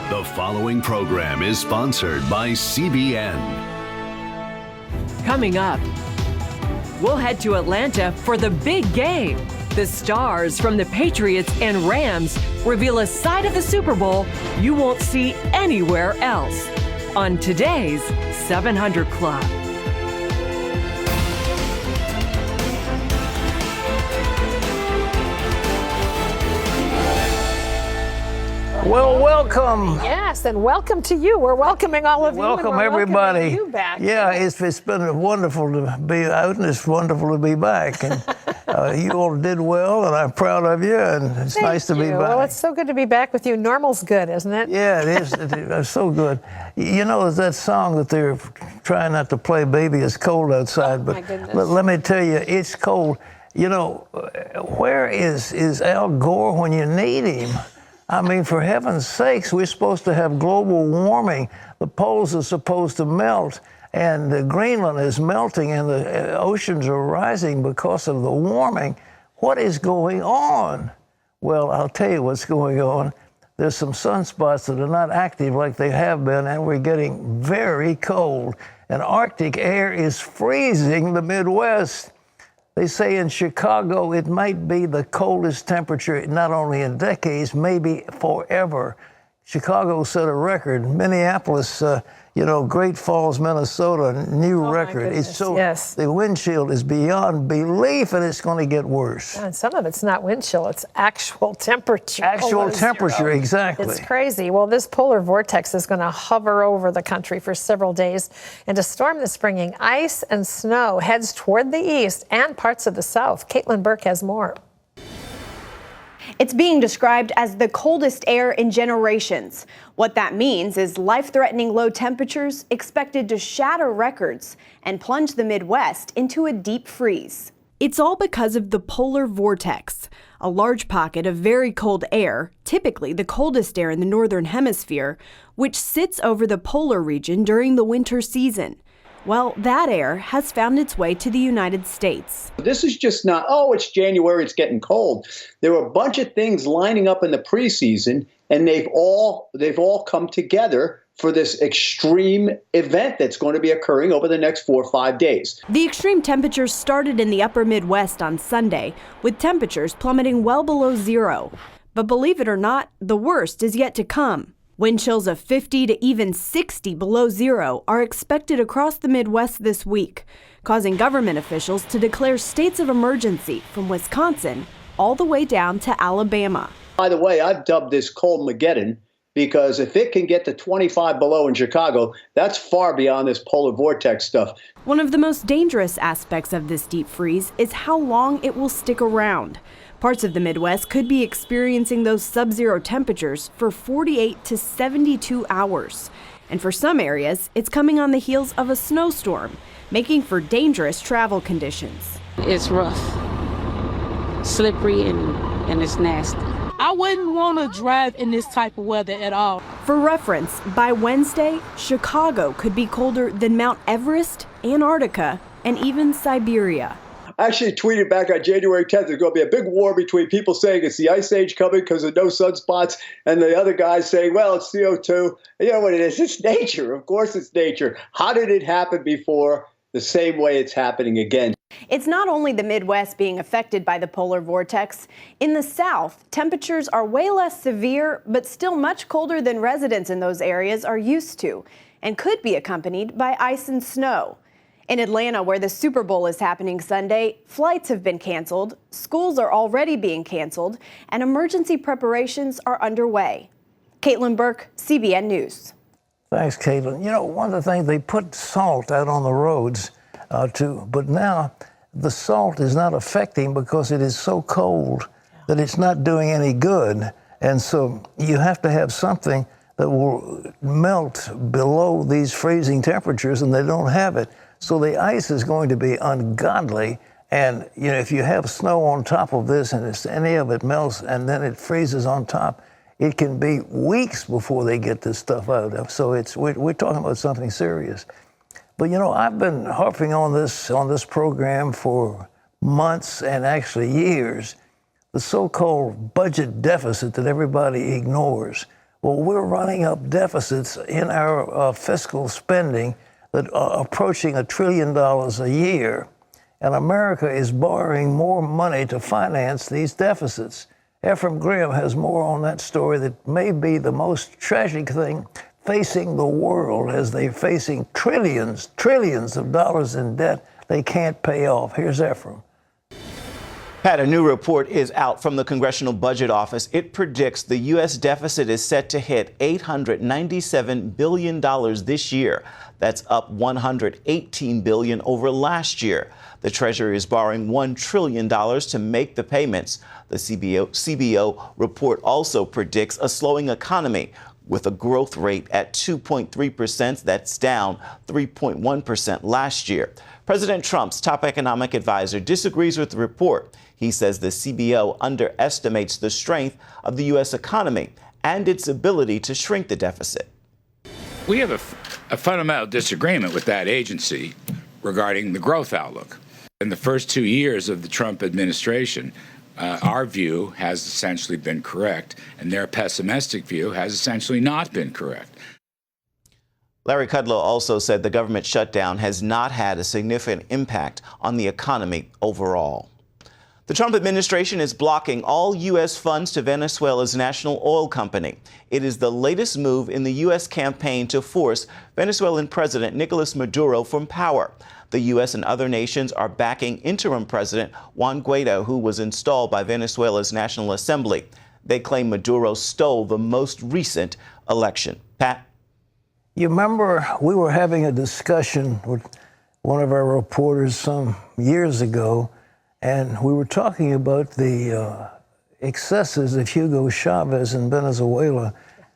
The following program is sponsored by CBN. Coming up, we'll head to Atlanta for the big game. The stars from the Patriots and Rams reveal a side of the Super Bowl you won't see anywhere else on today's 700 Club. Well, welcome. Yes, and welcome to you. We're welcoming all of you. Welcome, everybody. You back. Yeah, it's been wonderful to be out, and it's wonderful to be back. And you all did well, and I'm proud of you, and it's nice to be back. Well, it's so good to be back with you. Normal's good, isn't it? Yeah, it is. It's so good. You know, there's that song that they're trying not to play, Baby, It's Cold Outside. But let me tell you, it's cold. You know, where is Al Gore when you need him? I mean, for heaven's sakes, we're supposed to have global warming. The poles are supposed to melt, and Greenland is melting, and the oceans are rising because of the warming. What is going on? Well, I'll tell you what's going on. There's some sunspots that are not active like they have been, and we're getting very cold. And Arctic air is freezing the Midwest. They say in Chicago it might be the coldest temperature, not only in decades, maybe forever. Chicago set a record. Minneapolis, Great Falls, Minnesota, new record. It's so, yes. The wind chill is beyond belief, and it's going to get worse. And some of it's not wind chill, it's actual temperature. Actual temperature, exactly. It's crazy. Well, this polar vortex is going to hover over the country for several days, and a storm that's bringing ice and snow heads toward the east and parts of the south. Caitlin Burke has more. It's being described as the coldest air in generations. What that means is life-threatening low temperatures expected to shatter records and plunge the Midwest into a deep freeze. It's all because of the polar vortex, a large pocket of very cold air, typically the coldest air in the northern hemisphere, which sits over the polar region during the winter season. Well, that air has found its way to the United States. This is just not, it's January, it's getting cold. There were a bunch of things lining up in the preseason, and they've all come together for this extreme event that's going to be occurring over the next 4 or 5 days. The extreme temperatures started in the upper Midwest on Sunday, with temperatures plummeting well below zero. But believe it or not, the worst is yet to come. Wind chills of 50 to even 60 below zero are expected across the Midwest this week, causing government officials to declare states of emergency from Wisconsin all the way down to Alabama. By the way, I've dubbed this Cold-mageddon because if it can get to 25 below in Chicago, that's far beyond this polar vortex stuff. One of the most dangerous aspects of this deep freeze is how long it will stick around. Parts of the Midwest could be experiencing those sub-zero temperatures for 48 to 72 hours. And for some areas, it's coming on the heels of a snowstorm, making for dangerous travel conditions. It's rough, slippery, and it's nasty. I wouldn't want to drive in this type of weather at all. For reference, by Wednesday, Chicago could be colder than Mount Everest, Antarctica, and even Siberia. I actually tweeted back on January 10th, there's going to be a big war between people saying it's the ice age coming because of no sunspots, and the other guys saying, well, it's CO2. You know what it is? It's nature. Of course it's nature. How did it happen before? The same way it's happening again. It's not only the Midwest being affected by the polar vortex. In the South, temperatures are way less severe, but still much colder than residents in those areas are used to, and could be accompanied by ice and snow. In Atlanta, where the Super Bowl is happening Sunday, flights have been canceled, schools are already being canceled, and emergency preparations are underway. Caitlin Burke, CBN News. Thanks, Caitlin. You know, one of the things, they put salt out on the roads, but now the salt is not affecting because it is so cold that it's not doing any good. And so you have to have something that will melt below these freezing temperatures, and they don't have it. So the ice is going to be ungodly, and if you have snow on top of this and any of it melts and then it freezes on top, it can be weeks before they get this stuff out. So we're talking about something serious. But I've been harping on this program for months and actually years. The so-called budget deficit that everybody ignores. Well, we're running up deficits in our fiscal spending that are approaching $1 trillion a year. And America is borrowing more money to finance these deficits. Ephraim Graham has more on that story that may be the most tragic thing facing the world as they're facing trillions of dollars in debt they can't pay off. Here's Ephraim. Pat, a new report is out from the Congressional Budget Office. It predicts the U.S. deficit is set to hit $897 billion this year. That's up $118 billion over last year. The Treasury is borrowing $1 trillion to make the payments. The CBO report also predicts a slowing economy with a growth rate at 2.3%. That's down 3.1% last year. President Trump's top economic advisor disagrees with the report. He says the CBO underestimates the strength of the U.S. economy and its ability to shrink the deficit. We have a fundamental disagreement with that agency regarding the growth outlook. In the first 2 years of the Trump administration, our view has essentially been correct, and their pessimistic view has essentially not been correct. Larry Kudlow also said the government shutdown has not had a significant impact on the economy overall. The Trump administration is blocking all U.S. funds to Venezuela's national oil company. It is the latest move in the U.S. campaign to force Venezuelan President Nicolas Maduro from power. The U.S. and other nations are backing interim President Juan Guaido, who was installed by Venezuela's National Assembly. They claim Maduro stole the most recent election. Pat? You remember we were having a discussion with one of our reporters some years ago, and we were talking about the excesses of Hugo Chavez in Venezuela,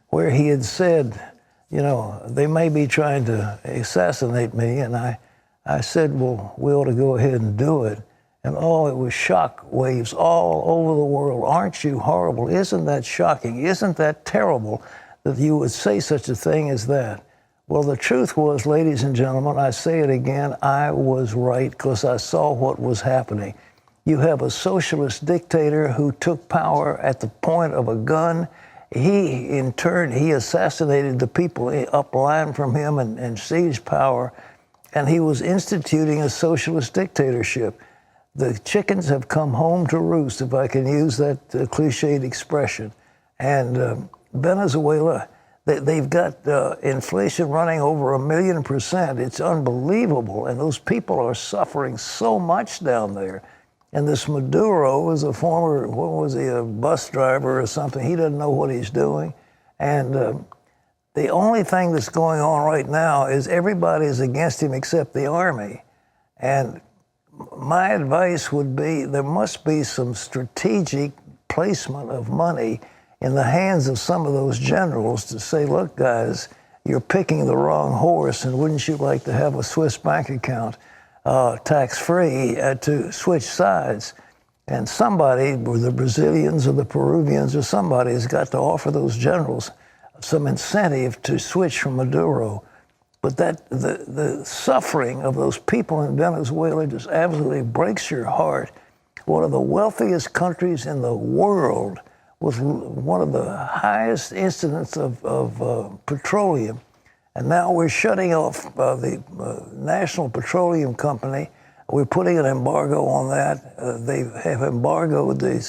where he had said, you know, they may be trying to assassinate me. And I said, well, we ought to go ahead and do it. And oh, it was shock waves all over the world. Aren't you horrible? Isn't that shocking? Isn't that terrible that you would say such a thing as that? Well, the truth was, ladies and gentlemen, I say it again, I was right because I saw what was happening. You have a socialist dictator who took power at the point of a gun. In turn, he assassinated the people up line from him and seized power. And he was instituting a socialist dictatorship. The chickens have come home to roost, if I can use that cliched expression. And Venezuela, they've got inflation running over 1,000,000%. It's unbelievable. And those people are suffering so much down there. And this Maduro was a former, what was he, a bus driver or something? He doesn't know what he's doing. And the only thing that's going on right now is everybody is against him except the army. And my advice would be there must be some strategic placement of money in the hands of some of those generals to say, look, guys, you're picking the wrong horse, and wouldn't you like to have a Swiss bank account tax-free to switch sides? And somebody, or the Brazilians or the Peruvians or somebody, has got to offer those generals some incentive to switch from Maduro. But that the suffering of those people in Venezuela just absolutely breaks your heart. One of the wealthiest countries in the world with one of the highest incidents of petroleum. And now we're shutting off the National Petroleum Company. We're putting an embargo on that. They have embargoed the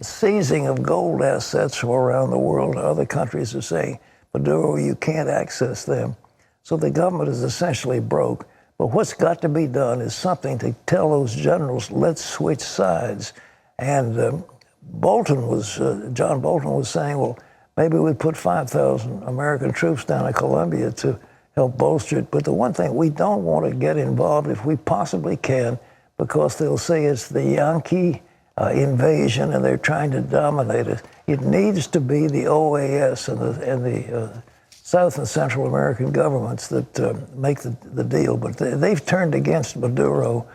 seizing of gold assets from around the world. Other countries are saying, Maduro, you can't access them. So the government is essentially broke. But what's got to be done is something to tell those generals, let's switch sides. And John Bolton was saying, well, maybe we put 5,000 American troops down in Colombia to help bolster it. But the one thing, we don't want to get involved if we possibly can, because they'll say it's the Yankee invasion and they're trying to dominate it. It needs to be the OAS and the South and Central American governments that make the deal. But they've turned against Maduro,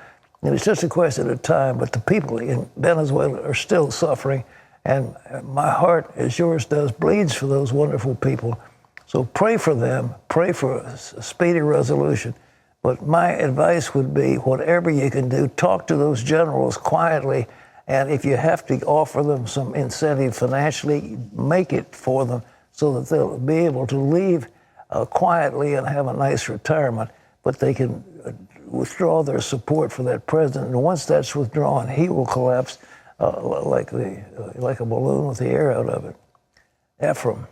and it's just a question of time. But the people in Venezuela are still suffering, and my heart, as yours does, bleeds for those wonderful people. So pray for them, pray for a speedy resolution. But my advice would be, whatever you can do, talk to those generals quietly, and if you have to offer them some incentive financially, make it for them so that they'll be able to leave quietly and have a nice retirement, but they can withdraw their support for that president. And once that's withdrawn, he will collapse like a balloon with the air out of it. Ephraim.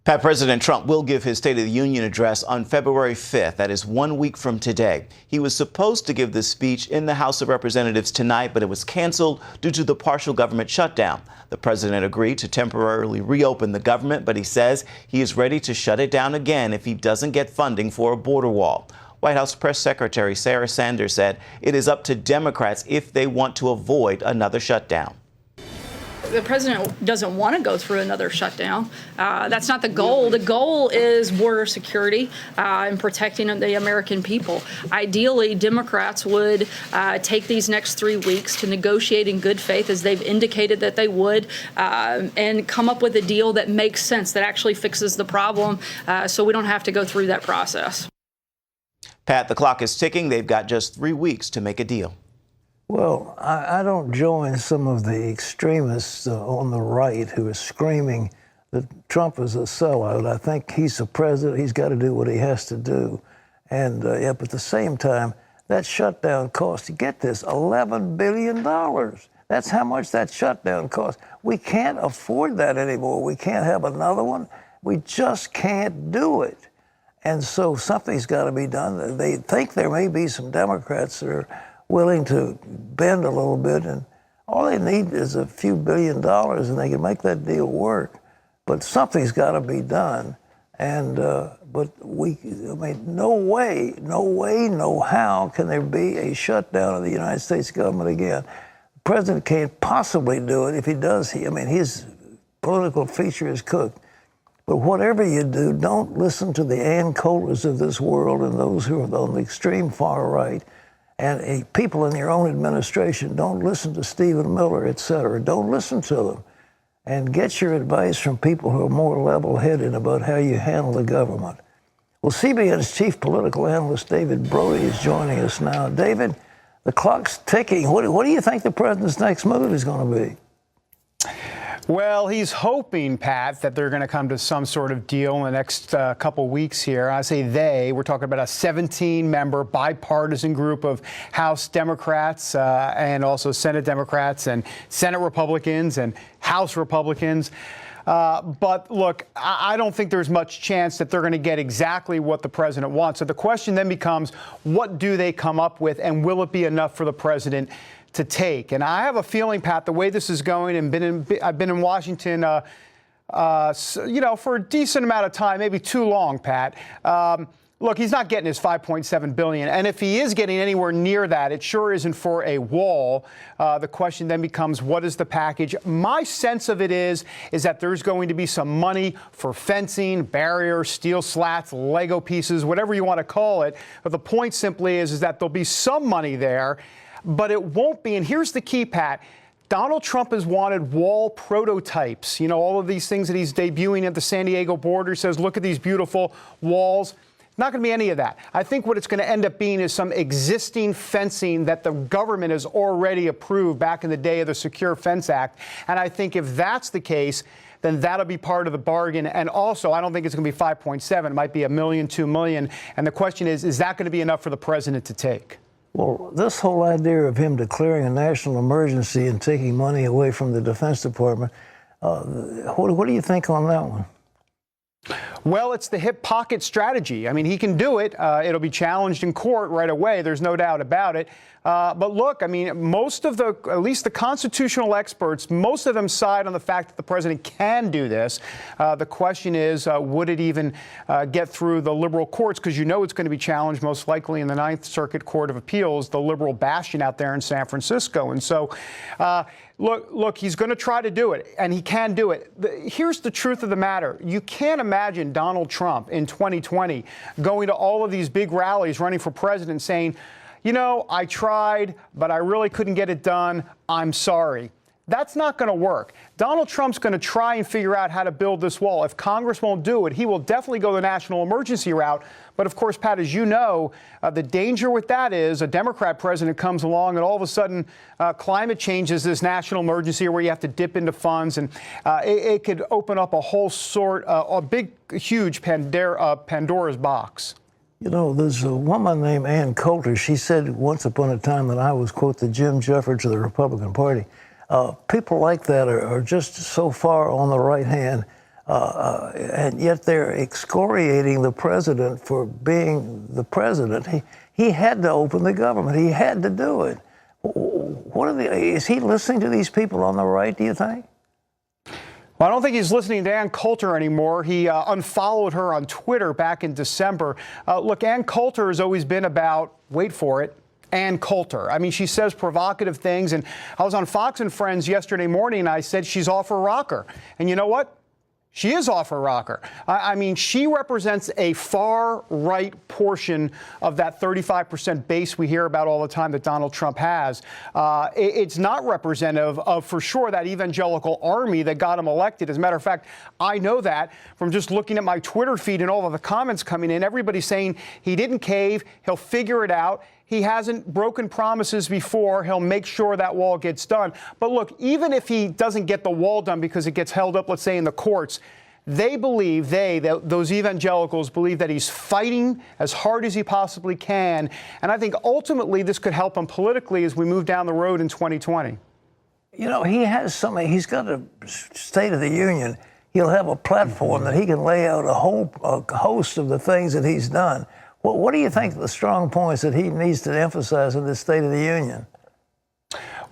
Pat, President Trump will give his State of the Union address on February 5th. That is 1 week from today. He was supposed to give this speech in the House of Representatives tonight, but it was canceled due to the partial government shutdown. The president agreed to temporarily reopen the government, but he says he is ready to shut it down again if he doesn't get funding for a border wall. White House Press Secretary Sarah Sanders said it is up to Democrats if they want to avoid another shutdown. The president doesn't want to go through another shutdown. That's not the goal. The goal is border security and protecting the American people. Ideally, Democrats would take these next 3 weeks to negotiate in good faith, as they've indicated that they would, and come up with a deal that makes sense, that actually fixes the problem, so we don't have to go through that process. Pat, the clock is ticking. They've got just 3 weeks to make a deal. Well, I don't join some of the extremists on the right who are screaming that Trump is a sellout. I think he's the president. He's got to do what he has to do. And but at the same time, that shutdown cost, get this, $11 billion. That's how much that shutdown cost. We can't afford that anymore. We can't have another one. We just can't do it. And so something's got to be done. They think there may be some Democrats that are willing to bend a little bit, and all they need is a few $1 billion, and they can make that deal work. But something's got to be done, and but no way, no how can there be a shutdown of the United States government again. The president can't possibly do it. If he does, his political feature is cooked. But whatever you do, don't listen to the Ann Coulters of this world and those who are on the extreme far right. And people in your own administration, don't listen to Stephen Miller, et cetera. Don't listen to them. And get your advice from people who are more level-headed about how you handle the government. Well, CBN's chief political analyst, David Brody, is joining us now. David, the clock's ticking. What do you think the president's next move is going to be? Well, he's hoping, Pat, that they're going to come to some sort of deal in the next couple weeks here. I say they. We're talking about a 17-member bipartisan group of House Democrats and also Senate Democrats and Senate Republicans and House Republicans. But look, I don't think there's much chance that they're going to get exactly what the president wants. So the question then becomes, what do they come up with, and will it be enough for the president to take? And I have a feeling, Pat, the way this is going, and I've been in Washington, for a decent amount of time, maybe too long, Pat. Look, he's not getting his $5.7 billion. And if he is getting anywhere near that, it sure isn't for a wall. The question then becomes, what is the package? My sense of it is that there's going to be some money for fencing, barriers, steel slats, Lego pieces, whatever you want to call it. But the point simply is that there'll be some money there, but it won't be. And here's the key, Pat. Donald Trump has wanted wall prototypes. You know, all of these things that he's debuting at the San Diego border. He says, look at these beautiful walls. Not going to be any of that. I think what it's going to end up being is some existing fencing that the government has already approved back in the day of the Secure Fence Act. And I think if that's the case, then that'll be part of the bargain. And also, I don't think it's going to be 5.7. It might be $1 million, $2 million. And the question is that going to be enough for the president to take? Well, this whole idea of him declaring a national emergency and taking money away from the Defense Department, what do you think on that one? Well, it's the hip pocket strategy. I mean, he can do it. It'll be challenged in court right away. There's no doubt about it. But look, I mean, most of at least the constitutional experts, most of them side on the fact that the president can do this. The question is, would it even get through the liberal courts? Because you know it's going to be challenged most likely in the Ninth Circuit Court of Appeals, the liberal bastion out there in San Francisco. And so, Look, he's going to try to do it, and he can do it. Here's the truth of the matter. You can't imagine Donald Trump in 2020 going to all of these big rallies running for president saying, you know, I tried, but I really couldn't get it done. I'm sorry. That's not going to work. Donald Trump's going to try and figure out how to build this wall. If Congress won't do it, he will definitely go the national emergency route. But of course, Pat, as you know, the danger with that is a Democrat president comes along and all of a sudden climate change is this national emergency where you have to dip into funds, and it could open up a whole a big, huge Pandora's box. You know, there's a woman named Ann Coulter. She said once upon a time that I was, quote, the Jim Jeffords of the Republican Party. People like that are just so far on the right hand, and yet they're excoriating the president for being the president. He had to open the government. He had to do it. Is he listening to these people on the right, do you think? Well, I don't think he's listening to Ann Coulter anymore. He unfollowed her on Twitter back in December. Look, Ann Coulter has always been about, wait for it, Ann Coulter. I mean, she says provocative things. And I was on Fox and Friends yesterday morning, and I said she's off her rocker. And you know what? She is off her rocker. I mean, she represents a far right portion of that 35% base we hear about all the time that Donald Trump has. It's not representative of, for sure, that evangelical army that got him elected. As a matter of fact, I know that from just looking at my Twitter feed and all of the comments coming in. Everybody's saying he didn't cave. He'll figure it out. He hasn't broken promises before. He'll make sure that wall gets done. But look, even if he doesn't get the wall done because it gets held up, let's say, in the courts, they believe, those evangelicals believe that he's fighting as hard as he possibly can. And I think ultimately this could help him politically as we move down the road in 2020. You know, he has something. He's got a State of the Union. He'll have a platform that he can lay out a host of the things that he's done. Well, what do you think the strong points that he needs to emphasize in the State of the Union?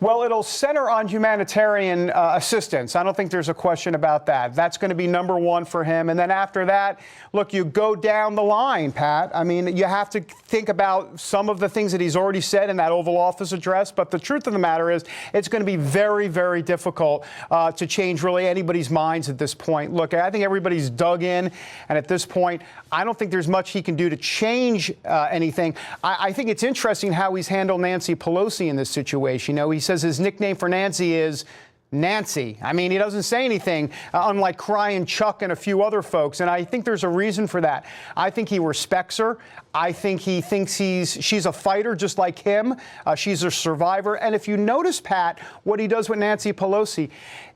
Well, it'll center on humanitarian assistance. I don't think there's a question about that. That's going to be number one for him. And then after that, look, you go down the line, Pat. I mean, you have to think about some of the things that he's already said in that Oval Office address. But the truth of the matter is it's going to be very, very difficult to change really anybody's minds at this point. Look, I think everybody's dug in. And at this point, I don't think there's much he can do to change anything. I think it's interesting how he's handled Nancy Pelosi in this situation. You know, he says his nickname for Nancy is Nancy. I mean, he doesn't say anything, unlike Crying Chuck and a few other folks. And I think there's a reason for that. I think he respects her. I think he thinks she's a fighter just like him. She's a survivor. And if you notice, Pat, what he does with Nancy Pelosi,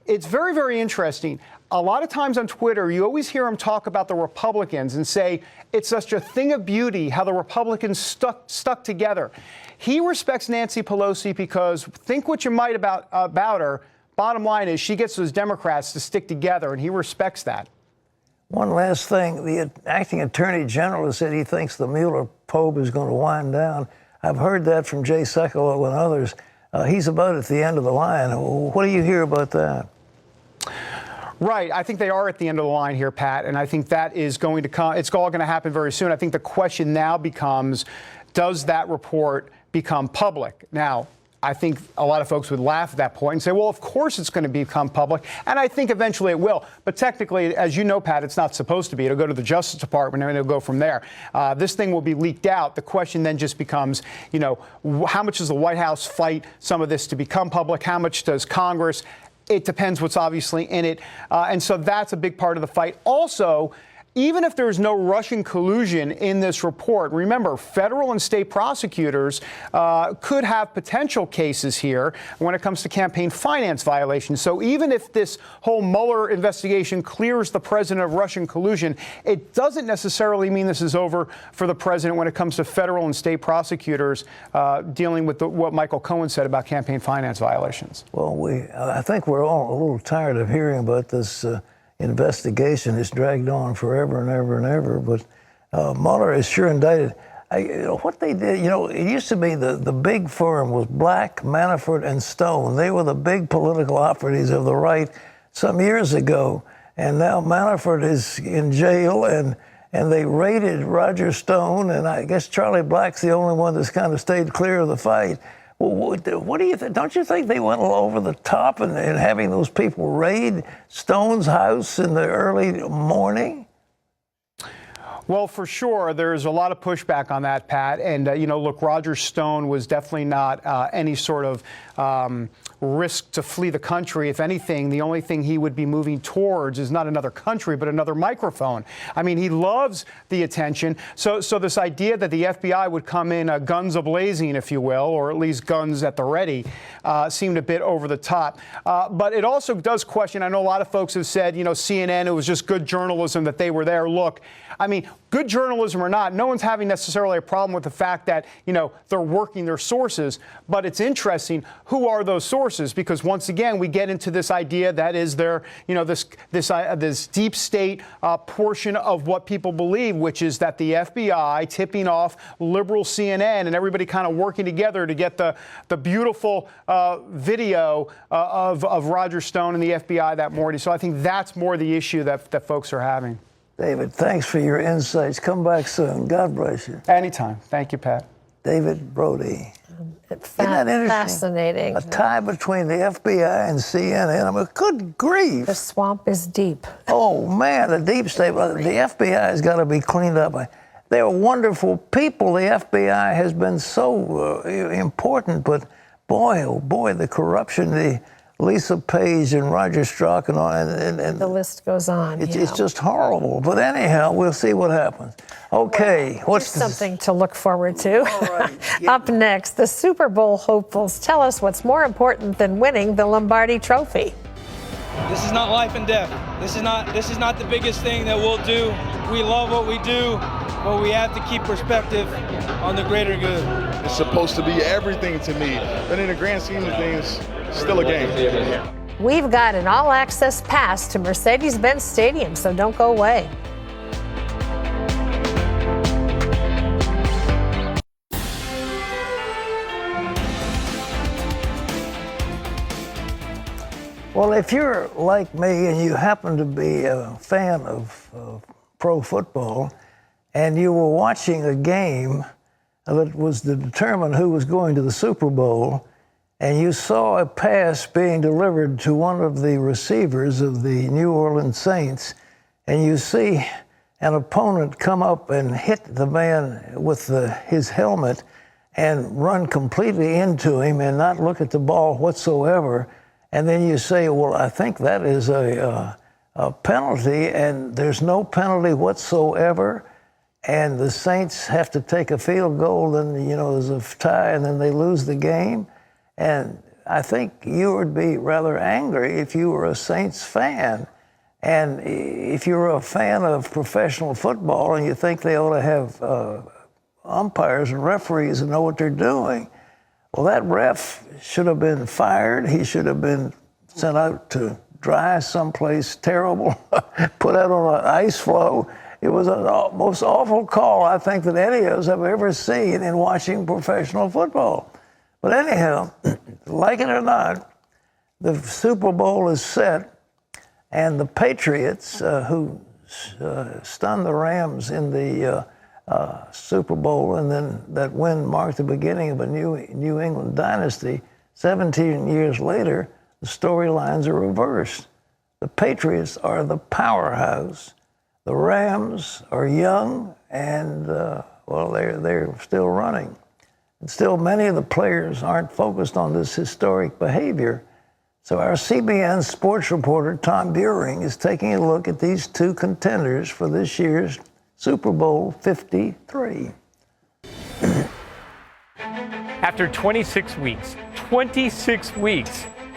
it's very, very interesting. A lot of times on Twitter, you always hear him talk about the Republicans and say it's such a thing of beauty how the Republicans stuck together. He respects Nancy Pelosi because think what you might about her. Bottom line is she gets those Democrats to stick together, and he respects that. One last thing. The acting attorney general has said he thinks the Mueller probe is going to wind down. I've heard that from Jay Sekulow and others. He's about at the end of the line. What do you hear about that? Right. I think they are at the end of the line here, Pat, and I think that is going to come. It's all going to happen very soon. I think the question now becomes, does that report become public? Now, I think a lot of folks would laugh at that point and say, well, of course it's going to become public. And I think eventually it will. But technically, as you know, Pat, it's not supposed to be. It'll go to the Justice Department and it'll go from there. This thing will be leaked out. The question then just becomes, you know, how much does the White House fight some of this to become public? How much does Congress? It depends what's obviously in it. And so that's a big part of the fight. Also, even if there's no Russian collusion in this report, remember, federal and state prosecutors could have potential cases here when it comes to campaign finance violations. So even if this whole Mueller investigation clears the president of Russian collusion, it doesn't necessarily mean this is over for the president when it comes to federal and state prosecutors dealing with what Michael Cohen said about campaign finance violations. Well, I think we're all a little tired of hearing about this investigation. Is dragged on forever and ever and ever, but Mueller is sure indicted. What they did, you know, it used to be the big firm was Black, Manafort, and Stone. They were the big political operatives of the right some years ago, and now Manafort is in jail, and they raided Roger Stone, and I guess Charlie Black's the only one that's kind of stayed clear of the fight. Well, what do you think? Don't you think they went over the top in having those people raid Stone's house in the early morning? Well, for sure, there's a lot of pushback on that, Pat. And, you know, look, Roger Stone was definitely not any sort of risk to flee the country. If anything, the only thing he would be moving towards is not another country, but another microphone. I mean, he loves the attention. So this idea that the FBI would come in guns a-blazing, if you will, or at least guns at the ready, seemed a bit over the top. But it also does question, I know a lot of folks have said, CNN, it was just good journalism that they were there. Look, I mean, good journalism or not, no one's having necessarily a problem with the fact that, they're working their sources. But it's interesting, who are those sources? Because once again, we get into this idea that is there, this deep state portion of what people believe, which is that the FBI tipping off liberal CNN and everybody kind of working together to get the beautiful video of Roger Stone and the FBI that morning. So I think that's more the issue that folks are having. David, thanks for your insights. Come back soon. God bless you. Anytime. Thank you, Pat. David Brody. Isn't that interesting? Fascinating. A tie between the FBI and CNN. I mean, good grief. The swamp is deep. Oh, man, the deep state. The FBI has got to be cleaned up. They're wonderful people. The FBI has been so important, but boy, oh boy, the corruption, the Lisa Page and Roger Strzok and all, and the list goes on. It's just horrible. But anyhow, we'll see what happens. Okay, what's something to look forward to? All right. Up next, the Super Bowl hopefuls tell us what's more important than winning the Lombardi Trophy. This is not life and death. This is not the biggest thing that we'll do. We love what we do, but we have to keep perspective on the greater good. It's supposed to be everything to me, but in the grand scheme of things, still a game. We've got an all-access pass to Mercedes-Benz Stadium, so don't go away. Well, if you're like me and you happen to be a fan of pro football and you were watching a game that was to determine who was going to the Super Bowl, and you saw a pass being delivered to one of the receivers of the New Orleans Saints, and you see an opponent come up and hit the man with his helmet and run completely into him and not look at the ball whatsoever, and then you say, well, I think that is a penalty, and there's no penalty whatsoever, and the Saints have to take a field goal, and, there's a tie, and then they lose the game. And I think you would be rather angry if you were a Saints fan. And if you're a fan of professional football and you think they ought to have umpires and referees and know what they're doing, well, that ref should have been fired. He should have been sent out to dry someplace terrible, put out on an ice floe. It was the most awful call, I think, that any of us have ever seen in watching professional football. But anyhow, like it or not, the Super Bowl is set, and the Patriots, who stunned the Rams in the Super Bowl, and then that win marked the beginning of a New England dynasty, 17 years later, the storylines are reversed. The Patriots are the powerhouse. The Rams are young, and, they're still running. And still, many of the players aren't focused on this historic behavior. So our CBN sports reporter, Tom Buehring, is taking a look at these two contenders for this year's Super Bowl 53. After 26 weeks,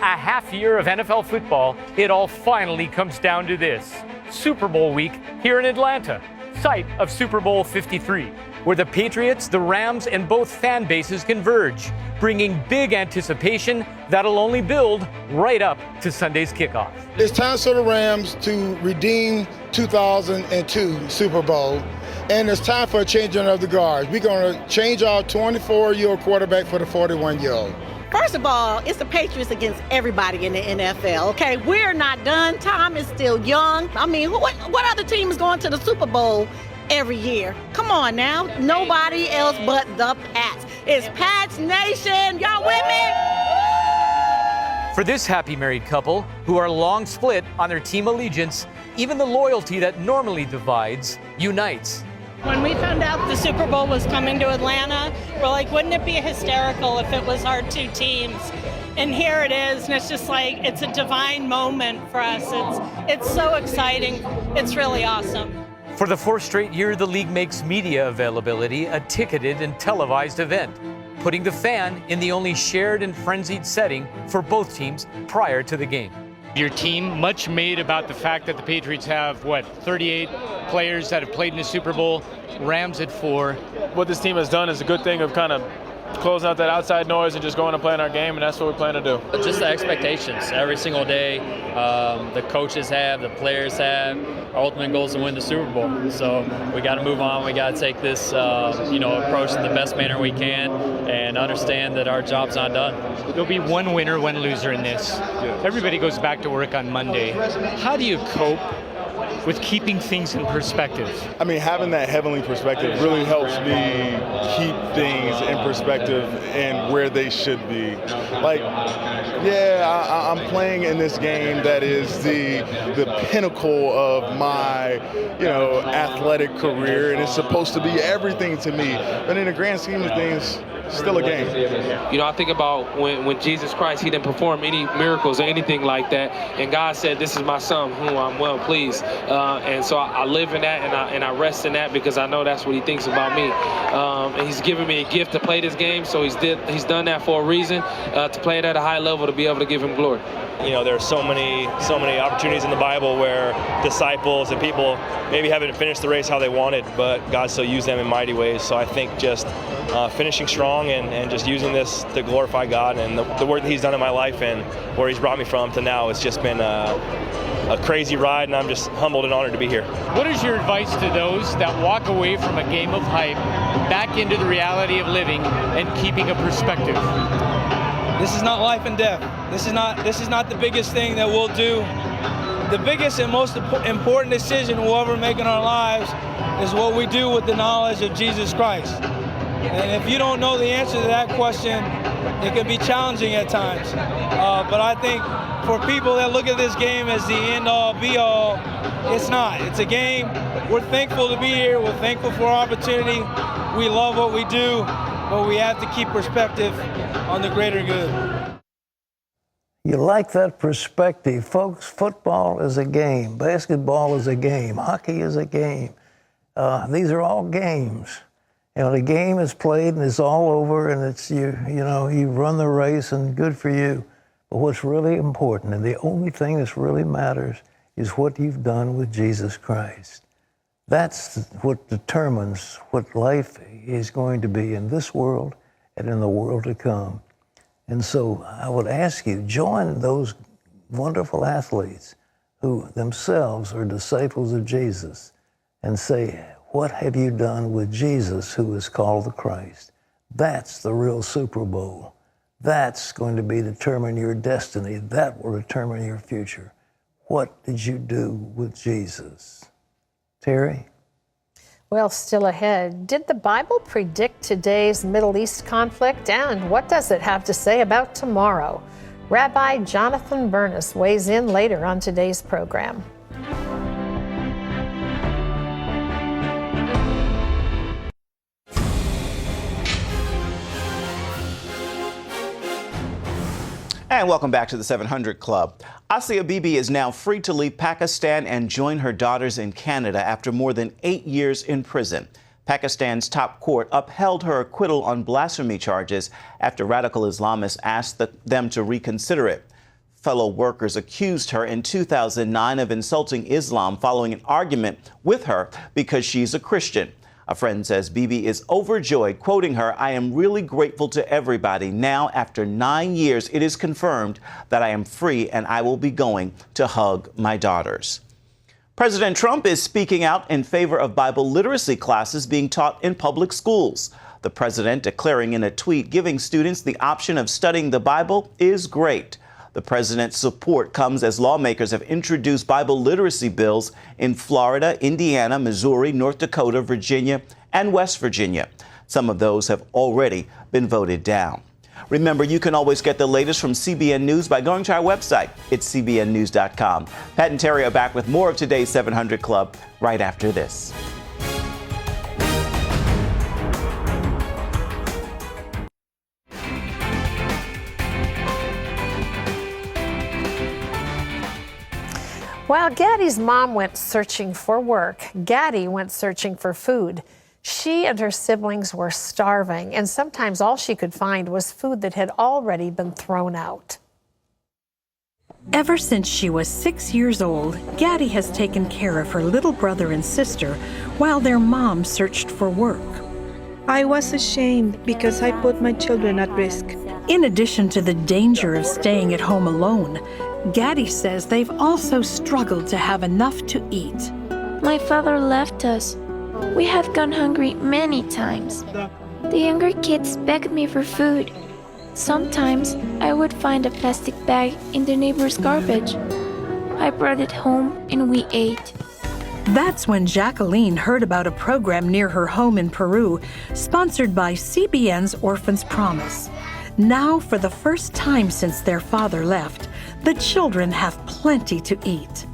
a half year of NFL football, it all finally comes down to this. Super Bowl week here in Atlanta, site of Super Bowl 53. Where the Patriots, the Rams, and both fan bases converge, bringing big anticipation that'll only build right up to Sunday's kickoff. It's time for the Rams to redeem 2002 Super Bowl, and it's time for a changing of the guards. We're going to change our 24-year-old quarterback for the 41-year-old. First of all, it's the Patriots against everybody in the NFL, okay? We're not done. Tom is still young. I mean, what other team is going to the Super Bowl every year? Come on now. Nobody else but the Pats. It's Pats Nation. Y'all with me? For this happy married couple, who are long split on their team allegiance, even the loyalty that normally divides unites. When we found out the Super Bowl was coming to Atlanta, we're like, wouldn't it be hysterical if it was our two teams and here it is, and it's just like, it's a divine moment for us. It's so exciting. It's really awesome. For the fourth straight year, the league makes media availability a ticketed and televised event, putting the fan in the only shared and frenzied setting for both teams prior to the game. Your team, much made about the fact that the Patriots have, 38 players that have played in the Super Bowl, Rams at 4. What this team has done is a good thing of kind of closing out that outside noise and just going and playing our game, and that's what we plan to do. Just the expectations every single day. The coaches have, the players have. Our ultimate goal is to win the Super Bowl. So we got to move on. We got to take this, approach in the best manner we can, and understand that our job's not done. There'll be one winner, one loser in this. Everybody goes back to work on Monday. How do you cope with keeping things in perspective? I mean, having that heavenly perspective really helps me keep things in perspective and where they should be. Like, I'm playing in this game that is the pinnacle of my, athletic career, and it's supposed to be everything to me. But in the grand scheme of things, still a game. I think about when Jesus Christ, he didn't perform any miracles or anything like that, and God said, "This is my son whom I'm well pleased." And so I live in that, and I rest in that, because I know that's what he thinks about me. And he's given me a gift to play this game, so he's done that for a reason, to play it at a high level, to be able to give him glory. There are so many opportunities in the Bible where disciples and people maybe haven't finished the race how they wanted, but God still used them in mighty ways. So I think just finishing strong and just using this to glorify God and the work that he's done in my life and where he's brought me from to now, it's just been a crazy ride, and I'm just humbled and honored to be here. What is your advice to those that walk away from a game of hype back into the reality of living and keeping a perspective? This is not life and death. This is not the biggest thing that we'll do. The biggest and most important decision we'll ever make in our lives is what we do with the knowledge of Jesus Christ. And if you don't know the answer to that question, it can be challenging at times. But I think for people that look at this game as the end-all, be-all, it's not. It's a game. We're thankful to be here. We're thankful for our opportunity. We love what we do, but we have to keep perspective on the greater good. You like that perspective, folks. Football is a game. Basketball is a game. Hockey is a game. These are all games. The game is played and it's all over, and it's you run the race, and good for you. But what's really important, and the only thing that really matters, is what you've done with Jesus Christ. That's what determines what life is going to be in this world and in the world to come. And so I would ask you, join those wonderful athletes who themselves are disciples of Jesus and say, what have you done with Jesus, who is called the Christ? That's the real Super Bowl. That's going to determine your destiny. That will determine your future. What did you do with Jesus? Terry? Well, still ahead, did the Bible predict today's Middle East conflict? And what does it have to say about tomorrow? Rabbi Jonathan Bernis weighs in later on today's program. And welcome back to the 700 Club. Asia Bibi is now free to leave Pakistan and join her daughters in Canada after more than 8 years in prison. Pakistan's top court upheld her acquittal on blasphemy charges after radical Islamists asked them to reconsider it. Fellow workers accused her in 2009 of insulting Islam following an argument with her because she's a Christian. A friend says Bibi is overjoyed, quoting her, "I am really grateful to everybody. Now, after 9 years, it is confirmed that I am free and I will be going to hug my daughters." President Trump is speaking out in favor of Bible literacy classes being taught in public schools. The president declaring in a tweet, giving students the option of studying the Bible is great. The president's support comes as lawmakers have introduced Bible literacy bills in Florida, Indiana, Missouri, North Dakota, Virginia, and West Virginia. Some of those have already been voted down. Remember, you can always get the latest from CBN News by going to our website. It's cbnnews.com. Pat and Terry are back with more of today's 700 Club right after this. While Gaddy's mom went searching for work, Gaddy went searching for food. She and her siblings were starving, and sometimes all she could find was food that had already been thrown out. Ever since she was 6 years old, Gaddy has taken care of her little brother and sister while their mom searched for work. I was ashamed because I put my children at risk. In addition to the danger of staying at home alone, Gaddy says they've also struggled to have enough to eat. My father left us. We have gone hungry many times. The younger kids begged me for food. Sometimes I would find a plastic bag in the neighbor's garbage. I brought it home and we ate. That's when Jacqueline heard about a program near her home in Peru, sponsored by CBN's Orphans Promise. Now, for the first time since their father left, the children have plenty to eat.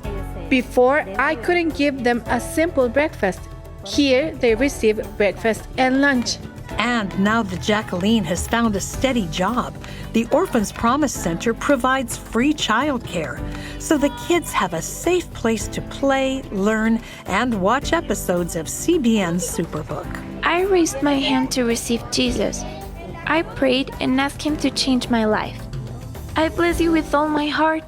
Before, I couldn't give them a simple breakfast. Here, they receive breakfast and lunch. And now that Jacqueline has found a steady job, the Orphans Promise Center provides free childcare, so the kids have a safe place to play, learn, and watch episodes of CBN's Superbook. I raised my hand to receive Jesus. I prayed and asked him to change my life. I bless you with all my heart.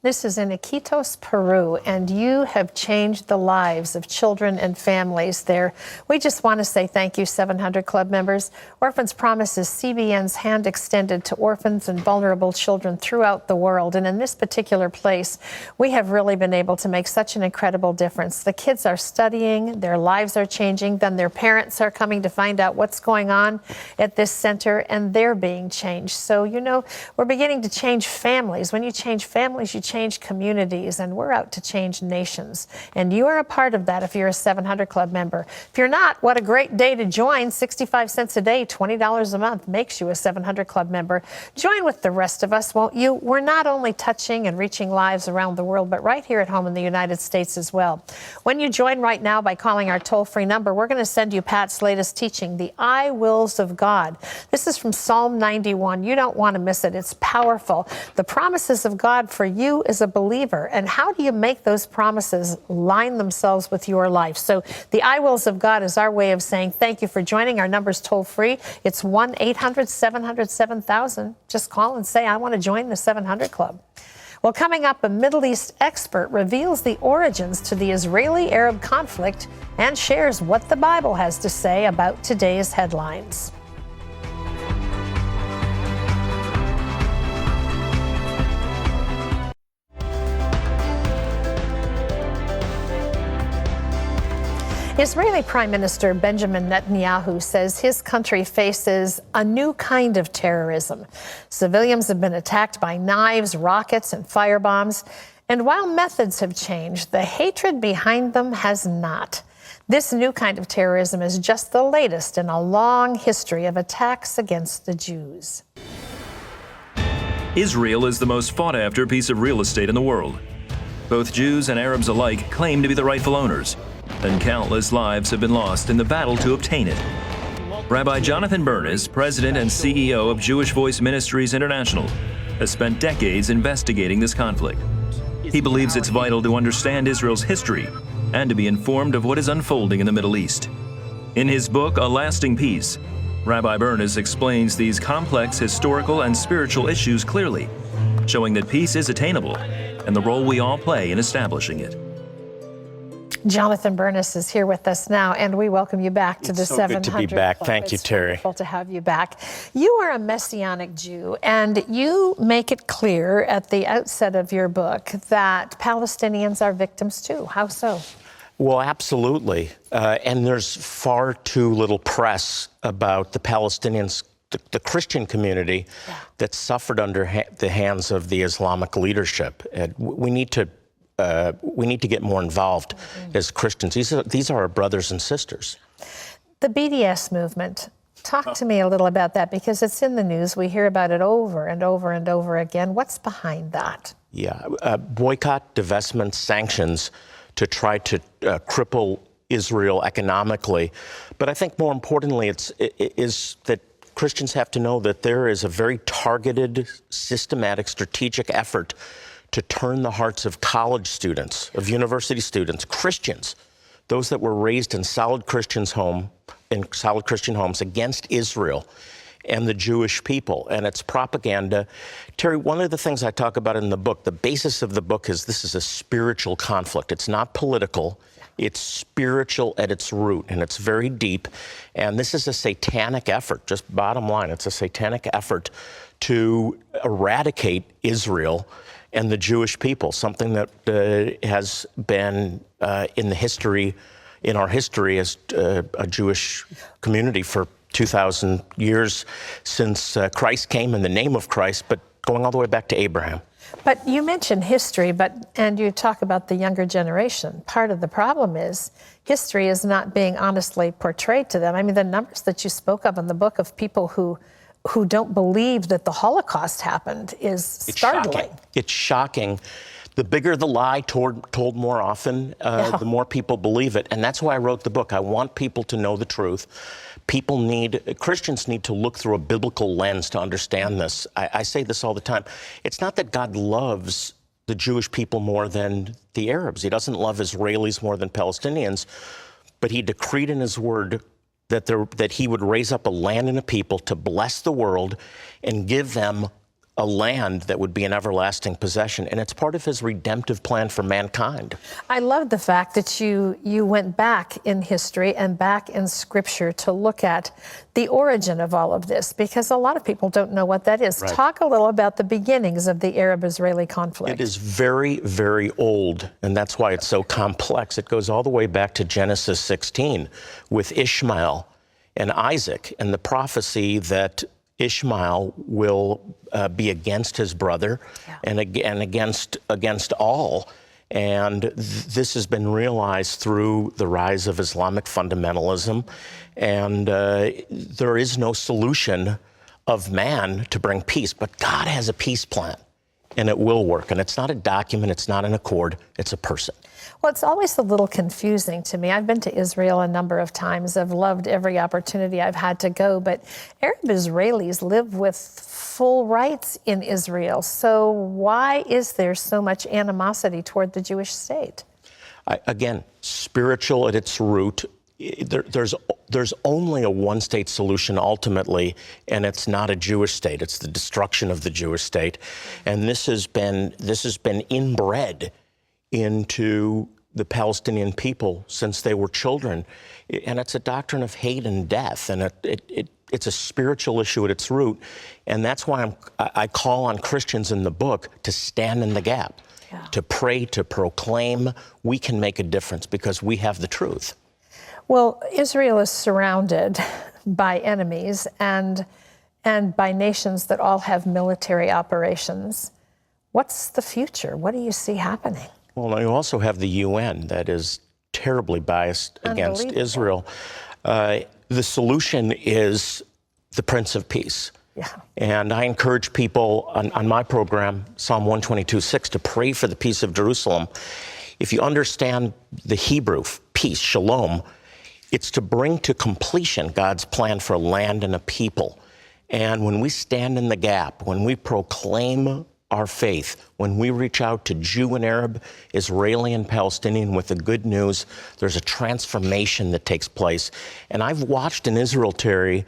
This is in Iquitos, Peru, and you have changed the lives of children and families there. We just want to say thank you, 700 Club members. Orphans Promise is CBN's hand extended to orphans and vulnerable children throughout the world. And in this particular place, we have really been able to make such an incredible difference. The kids are studying, their lives are changing, then their parents are coming to find out what's going on at this center, and they're being changed. So, you know, we're beginning to change families. When you change families, you change communities, and we're out to change nations. And you are a part of that if you're a 700 Club member. If you're not, what a great day to join. 65 cents a day, $20 a month makes you a 700 Club member. Join with the rest of us, won't you? We're not only touching and reaching lives around the world, but right here at home in the United States as well. When you join right now by calling our toll-free number, we're going to send you Pat's latest teaching, The I Wills of God. This is from Psalm 91. You don't want to miss it. It's powerful. The promises of God for you as a believer, and how do you make those promises line themselves with your life? So the I Wills of God is our way of saying thank you for joining. Our number's toll free. It's 1-800-700-7000. Just call and say, I want to join the 700 Club. Well, coming up, a Middle East expert reveals the origins to the Israeli-Arab conflict and shares what the Bible has to say about today's headlines. Israeli Prime Minister Benjamin Netanyahu says his country faces a new kind of terrorism. Civilians have been attacked by knives, rockets, and firebombs. And while methods have changed, the hatred behind them has not. This new kind of terrorism is just the latest in a long history of attacks against the Jews. Israel is the most sought-after piece of real estate in the world. Both Jews and Arabs alike claim to be the rightful owners, and countless lives have been lost in the battle to obtain it. Rabbi Jonathan Bernis, president and CEO of Jewish Voice Ministries International, has spent decades investigating this conflict. He believes it's vital to understand Israel's history and to be informed of what is unfolding in the Middle East. In his book, A Lasting Peace, Rabbi Bernis explains these complex historical and spiritual issues clearly, showing that peace is attainable and the role we all play in establishing it. Jonathan Bernis is here with us now, and we welcome you back to the 700 Good to be back. Club. Thank you, Terry. It's wonderful to have you back. You are a Messianic Jew, and you make it clear at the outset of your book that Palestinians are victims too. How so? Well, absolutely. And there's far too little press about the Palestinians, the Christian community that suffered under the hands of the Islamic leadership. We need to get more involved as Christians. These are our brothers and sisters. The BDS movement. Talk to me a little about that, because it's in the news. We hear about it over and over and over again. What's behind that? Yeah, boycott, divestment, sanctions to try to cripple Israel economically. But I think more importantly, it is that Christians have to know that there is a very targeted, systematic, strategic effort to turn the hearts of college students, of university students, Christians, those that were raised in solid Christian homes against Israel and the Jewish people and its propaganda. Terry, one of the things I talk about in the book, the basis of the book is this is a spiritual conflict. It's not political. It's spiritual at its root, and it's very deep. And this is a satanic effort, just bottom line. It's a satanic effort to eradicate Israel and the Jewish people, something that has been in our history as a Jewish community for 2,000 years since Christ came in the name of Christ, but going all the way back to Abraham. But you mentioned history, and you talk about the younger generation. Part of the problem is history is not being honestly portrayed to them. I mean, the numbers that you spoke of in the book of people who don't believe that the Holocaust happened is startling. It's shocking. The bigger the lie told more often, the more people believe it. And that's why I wrote the book. I want people to know the truth. Christians need to look through a biblical lens to understand this. I say this all the time. It's not that God loves the Jewish people more than the Arabs. He doesn't love Israelis more than Palestinians, but he decreed in his word that he would raise up a land and a people to bless the world and give them a land that would be an everlasting possession. And it's part of his redemptive plan for mankind. I love the fact that you went back in history and back in scripture to look at the origin of all of this, because a lot of people don't know what that is. Right. Talk a little about the beginnings of the Arab-Israeli conflict. It is very, very old, and that's why it's so complex. It goes all the way back to Genesis 16 with Ishmael and Isaac and the prophecy that Ishmael will be against his brother and against all. And this has been realized through the rise of Islamic fundamentalism. And there is no solution of man to bring peace, but God has a peace plan, and it will work. And it's not a document, it's not an accord, it's a person. Well, it's always a little confusing to me. I've been to Israel a number of times. I've loved every opportunity I've had to go, but Arab Israelis live with full rights in Israel. So why is there so much animosity toward the Jewish state? Again, spiritual at its root. There's only a one-state solution ultimately, and it's not a Jewish state. It's the destruction of the Jewish state. And this has been inbred into the Palestinian people since they were children. And it's a doctrine of hate and death, and it's a spiritual issue at its root. And that's why I call on Christians in the book to stand in the gap, to pray, to proclaim. We can make a difference because we have the truth. Well, Israel is surrounded by enemies and by nations that all have military operations. What's the future? What do you see happening? Well, you also have the UN that is terribly biased against Israel. The solution is the Prince of Peace. Yeah. And I encourage people on my program, Psalm 122:6, to pray for the peace of Jerusalem. If you understand the Hebrew, peace, shalom, it's to bring to completion God's plan for a land and a people. And when we stand in the gap, when we proclaim our faith, when we reach out to Jew and Arab, Israeli and Palestinian with the good news, there's a transformation that takes place. And I've watched in Israel, Terry,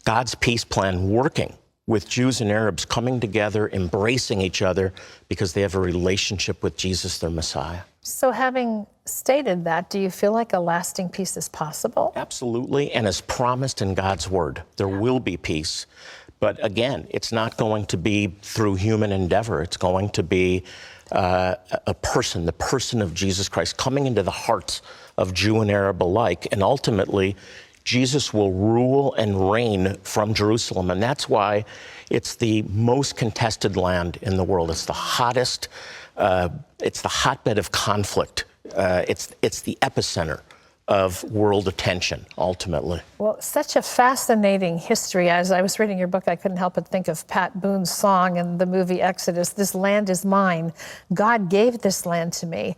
God's peace plan working with Jews and Arabs coming together, embracing each other because they have a relationship with Jesus, their Messiah. So having stated that, do you feel like a lasting peace is possible? Absolutely, and as promised in God's word, there will be peace. But again, it's not going to be through human endeavor. It's going to be a person, the person of Jesus Christ, coming into the hearts of Jew and Arab alike. And ultimately, Jesus will rule and reign from Jerusalem. And that's why it's the most contested land in the world. It's the hottest, it's the hotbed of conflict. It's the epicenter of world attention, ultimately. Well, such a fascinating history. As I was reading your book, I couldn't help but think of Pat Boone's song in the movie Exodus, "This land is mine. God gave this land to me."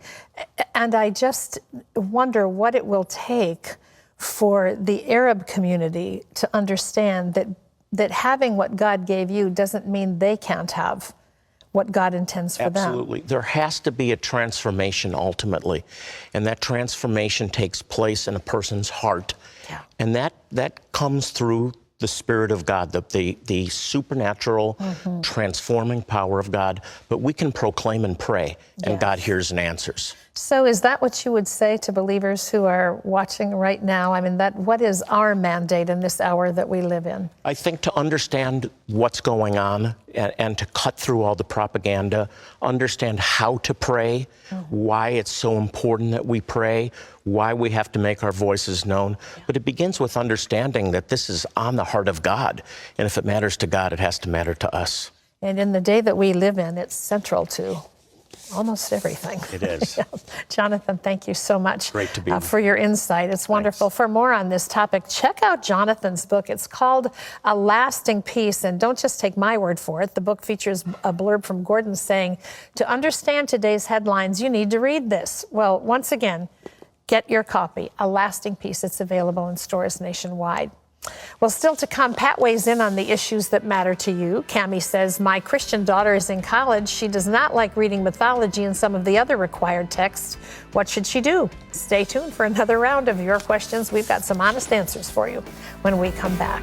And I just wonder what it will take for the Arab community to understand that having what God gave you doesn't mean they can't have what God intends for them. Absolutely. There has to be a transformation ultimately, and that transformation takes place in a person's heart. Yeah. And that comes through the Spirit of God, the supernatural, transforming power of God. But we can proclaim and pray, and God hears and answers. So is that what you would say to believers who are watching right now? I mean, what is our mandate in this hour that we live in? I think to understand what's going on and to cut through all the propaganda, understand how to pray, why it's so important that we pray, why we have to make our voices known. But it begins with understanding that this is on the heart of God. And if it matters to God, it has to matter to us. And in the day that we live in, it's central to almost everything. It is. Jonathan, thank you so much Great to be for your insight. It's wonderful. Thanks. For more on this topic, check out Jonathan's book. It's called A Lasting Peace. And don't just take my word for it. The book features a blurb from Gordon saying, to understand today's headlines, you need to read this. Well, once again, get your copy, A Lasting Peace. It's available in stores nationwide. Well, still to come, Pat weighs in on the issues that matter to you. Cammie says, my Christian daughter is in college. She does not like reading mythology and some of the other required texts. What should she do? Stay tuned for another round of your questions. We've got some honest answers for you when we come back.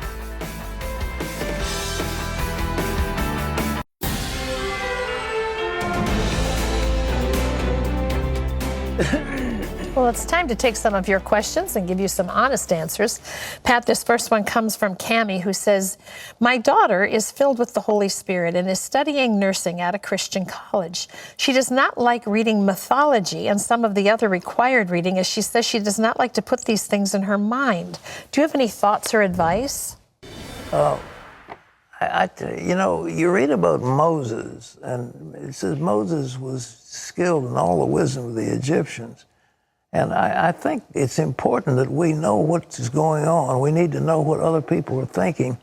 Well, it's time to take some of your questions and give you some honest answers. Pat, this first one comes from Cammie, who says, my daughter is filled with the Holy Spirit and is studying nursing at a Christian college. She does not like reading mythology and some of the other required reading, as she says she does not like to put these things in her mind. Do you have any thoughts or advice? You know, you read about Moses, and it says Moses was skilled in all the wisdom of the Egyptians. And I think it's important that we know what's going on. We need to know what other people are thinking.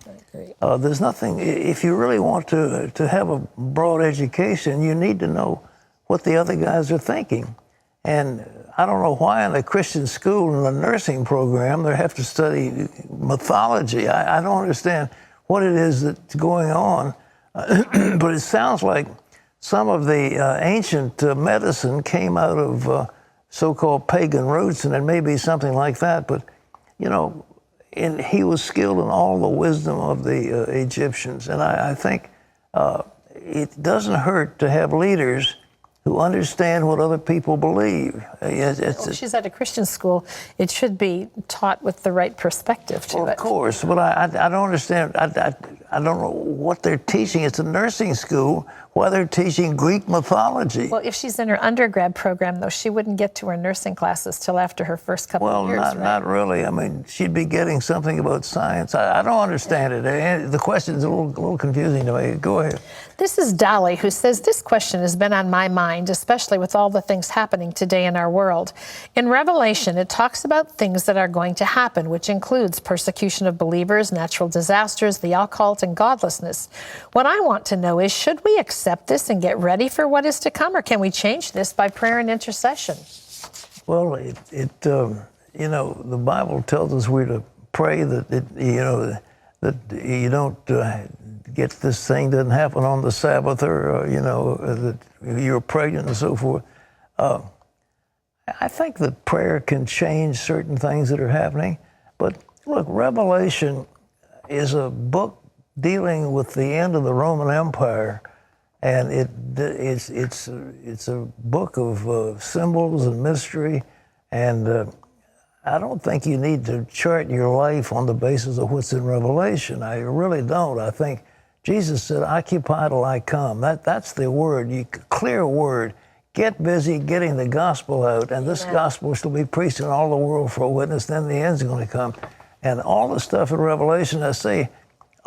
There's nothing, if you really want to have a broad education, you need to know what the other guys are thinking. And I don't know why in a Christian school in a nursing program they have to study mythology. I don't understand what it is that's going on. But it sounds like some of the ancient medicine came out of so-called pagan roots, and it may be something like that. But, you know, he was skilled in all the wisdom of the Egyptians. And I think it doesn't hurt to have leaders who understand what other people believe. She's at a Christian school. It should be taught with the right perspective to it. Of course, but I don't understand. I don't know what they're teaching. It's a nursing school. Why they're teaching Greek mythology? Well, if she's in her undergrad program, though, she wouldn't get to her nursing classes till after her first couple of years, Well, not really. I mean, she'd be getting something about science. I don't understand it. The question's a little confusing to me. Go ahead. This is Dolly, who says, this question has been on my mind, especially with all the things happening today in our world. In Revelation, it talks about things that are going to happen, which includes persecution of believers, natural disasters, the occult, and godlessness. What I want to know is, should we accept this and get ready for what is to come, or can we change this by prayer and intercession? Well, you know, the Bible tells us we're to pray that you don't get this thing doesn't happen on the Sabbath, or you know, that you're pregnant and so forth. I think that prayer can change certain things that are happening. But look, Revelation is a book dealing with the end of the Roman Empire, and it's a book of symbols and mystery, and I don't think you need to chart your life on the basis of what's in Revelation. I really don't. I think Jesus said, "Occupy till I come." That's the word, clear word. Get busy getting the gospel out, and this gospel shall be preached in all the world for a witness. Then the end's going to come, and all the stuff in Revelation, I say,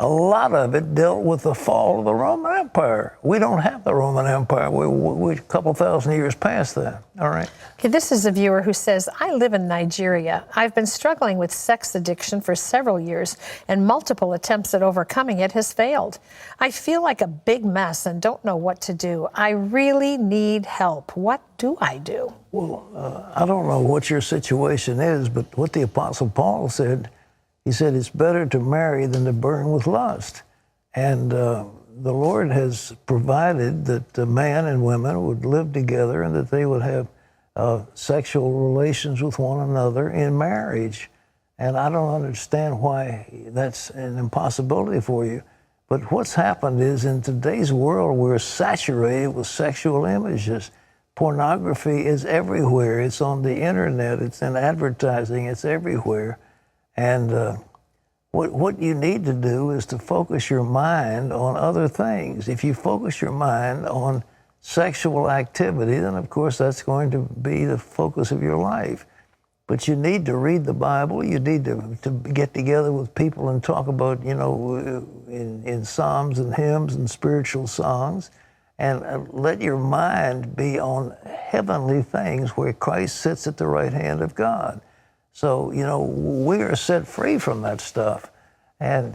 a lot of it dealt with the fall of the Roman Empire. We don't have the Roman Empire. We're a couple thousand years past that. All right. Okay, this is a viewer who says, I live in Nigeria. I've been struggling with sex addiction for several years, and multiple attempts at overcoming it has failed. I feel like a big mess and don't know what to do. I really need help. What do I do? Well, I don't know what your situation is, but what the Apostle Paul said, he said, it's better to marry than to burn with lust. And the Lord has provided that man and women would live together and that they would have sexual relations with one another in marriage. And I don't understand why that's an impossibility for you. But what's happened is in today's world, we're saturated with sexual images. Pornography is everywhere. It's on the internet. It's in advertising. It's everywhere. And what you need to do is to focus your mind on other things. If you focus your mind on sexual activity, then of course that's going to be the focus of your life. But you need to read the Bible. You need to get together with people and talk about, in psalms and hymns and spiritual songs, and let your mind be on heavenly things where Christ sits at the right hand of God. So, we are set free from that stuff. And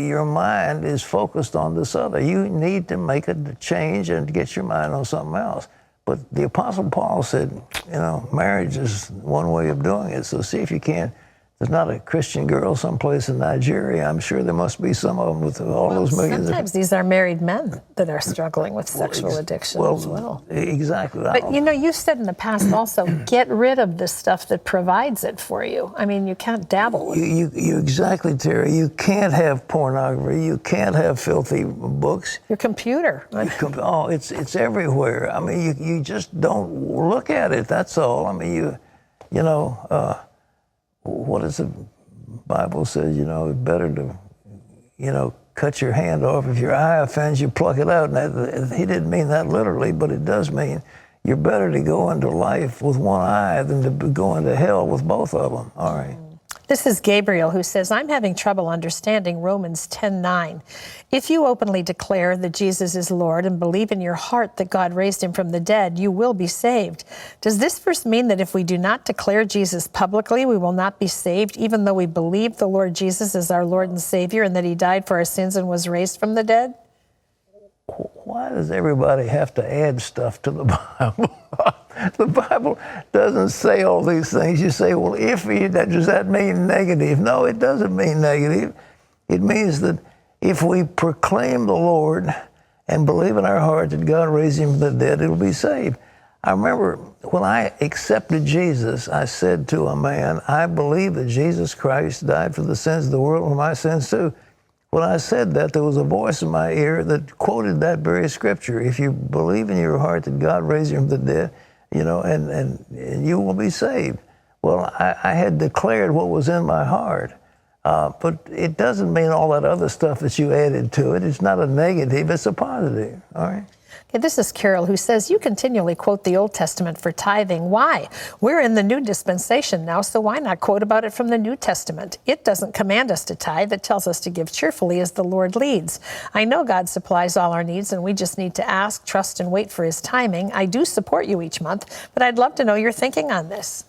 your mind is focused on this other. You need to make a change and get your mind on something else. But the Apostle Paul said, marriage is one way of doing it. So see if you can. There's not a Christian girl someplace in Nigeria. I'm sure there must be some of them with all those millions. Sometimes these are married men that are struggling with sexual addiction as well. Exactly. But you said in the past also, get rid of the stuff that provides it for you. I mean, you can't dabble with it. You exactly, Terry. You can't have pornography. You can't have filthy books. Your computer. Oh, it's everywhere. I mean, you just don't look at it. That's all. I mean, what does the Bible says? It's better to, cut your hand off. If your eye offends you, pluck it out. And he didn't mean that literally, but it does mean you're better to go into life with one eye than to go into hell with both of them. All right. This is Gabriel, who says, I'm having trouble understanding Romans 10:9. If you openly declare that Jesus is Lord and believe in your heart that God raised him from the dead, you will be saved. Does this verse mean that if we do not declare Jesus publicly, we will not be saved, even though we believe the Lord Jesus is our Lord and Savior and that he died for our sins and was raised from the dead? Why does everybody have to add stuff to the Bible? The Bible doesn't say all these things. You say, well, does that mean negative? No, it doesn't mean negative. It means that if we proclaim the Lord and believe in our heart that God raised him from the dead, it'll be saved. I remember when I accepted Jesus, I said to a man, I believe that Jesus Christ died for the sins of the world and my sins too. When I said that, there was a voice in my ear that quoted that very scripture. If you believe in your heart that God raised him from the dead, and you will be saved. Well, I had declared what was in my heart. But it doesn't mean all that other stuff that you added to it. It's not a negative, it's a positive. All right? Okay, this is Carol, who says, you continually quote the Old Testament for tithing. Why? We're in the new dispensation now, so why not quote about it from the New Testament? It doesn't command us to tithe. It tells us to give cheerfully as the Lord leads. I know God supplies all our needs, and we just need to ask, trust, and wait for his timing. I do support you each month, but I'd love to know your thinking on this.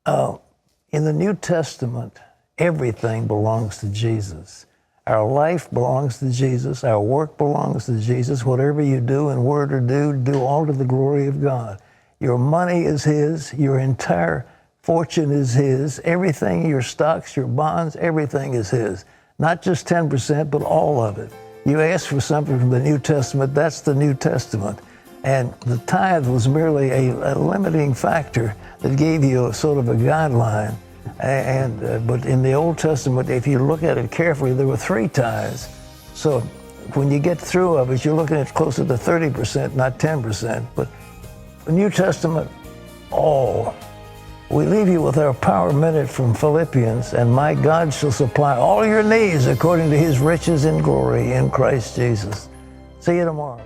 In the New Testament, everything belongs to Jesus. Our life belongs to Jesus. Our work belongs to Jesus. Whatever you do in word or deed, do all to the glory of God. Your money is his. Your entire fortune is his. Everything, your stocks, your bonds, everything is his. Not just 10%, but all of it. You ask for something from the New Testament, that's the New Testament. And the tithe was merely a limiting factor that gave you a sort of a guideline. But in the Old Testament, if you look at it carefully, there were 3 tithes. So when you get through of it, you're looking at closer to 30%, not 10%. But the New Testament, all. We leave you with our power minute from Philippians, and my God shall supply all your needs according to his riches in glory in Christ Jesus. See you tomorrow.